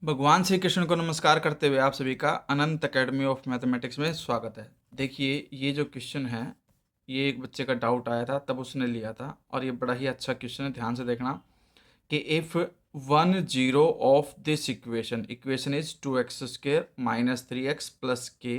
भगवान श्री कृष्ण को नमस्कार करते हुए आप सभी का अनंत एकेडमी ऑफ मैथमेटिक्स में स्वागत है। देखिए, ये जो क्वेश्चन है, ये एक बच्चे का डाउट आया था, तब उसने लिया था और ये बड़ा ही अच्छा क्वेश्चन है। ध्यान से देखना कि if 1 0 of this equation is 2x² minus 3x plus K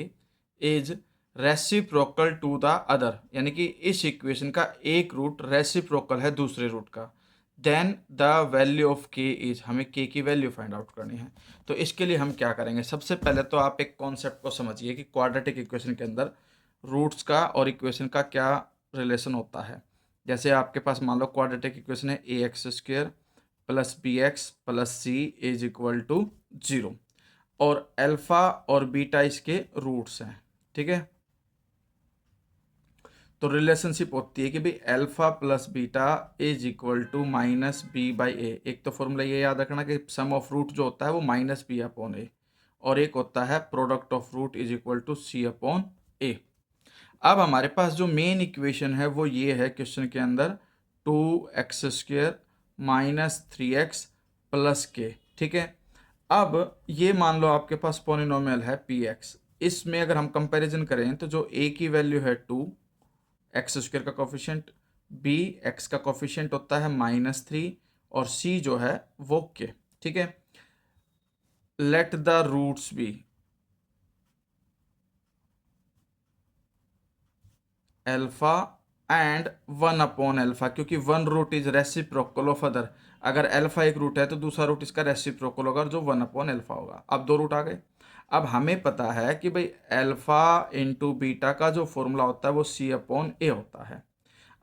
is reciprocal to the other, यानी कि इस इक्वेशन का एक रूट रेसिप्रोकल है दूसरे रूट का, देन द वैल्यू ऑफ के इज, हमें के की वैल्यू फाइंड आउट करनी है। तो इसके लिए हम क्या करेंगे, सबसे पहले तो आप एक कॉन्सेप्ट को समझिए कि क्वाड्रेटिक इक्वेशन के अंदर रूट्स का और इक्वेशन का क्या रिलेशन होता है। जैसे आपके पास मान लो क्वाड्रेटिक इक्वेशन है ax² plus bx plus c is equal to 0 और अल्फा और बीटा इसके रूट्स हैं। ठीक है, तो रिलेशनशिप होती है कि भाई alpha plus beta is equal to minus B by A. एक तो फॉर्मूला ये याद रखना कि सम ऑफ रूट जो होता है वो माइनस बी अपॉन ए, और एक होता है product of root is equal to C upon A. अब हमारे पास जो मेन इक्वेशन है वो ये है क्वेश्चन के अंदर, 2x² माइनस 3x प्लस के। ठीक है, अब ये मान लो आपके पास पॉलिनोमियल है px। इसमें अगर हम कंपैरिजन करें तो जो a की वैल्यू है 2, x² का कोफिशिएंट, b x का कोफिशिएंट होता है -3 और c जो है वो k। ठीक है, let the roots be alpha and 1 upon alpha, क्योंकि 1 root is reciprocal of other. अगर अल्फा एक रूट है तो दूसरा रूट इसका रेसिप्रोकल होगा जो 1 अपॉन अल्फा होगा। अब दो रूट आ गए। अब हमें पता है कि भाई अल्फा इंटू बीटा का जो फॉर्मूला होता है वो सी अपॉन ए होता है।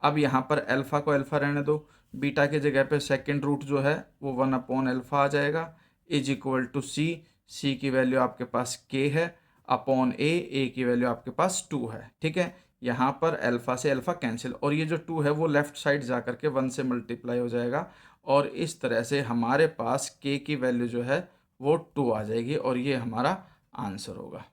अब यहाँ पर अल्फा को अल्फा रहने दो, बीटा की जगह पे सेकेंड रूट जो है वो 1 अपॉन अल्फा आ जाएगा इज इक्वल टू सी। सी की वैल्यू आपके पास के है अपॉन ए की वैल्यू आपके पास 2 है। ठीक है, यहाँ पर अल्फा से अल्फा कैंसिल और ये जो 2 है वो लेफ्ट साइड जा करके 1 से मल्टीप्लाई हो जाएगा और इस तरह से हमारे पास के की वैल्यू जो है वो 2 आ जाएगी और ये हमारा आंसर होगा।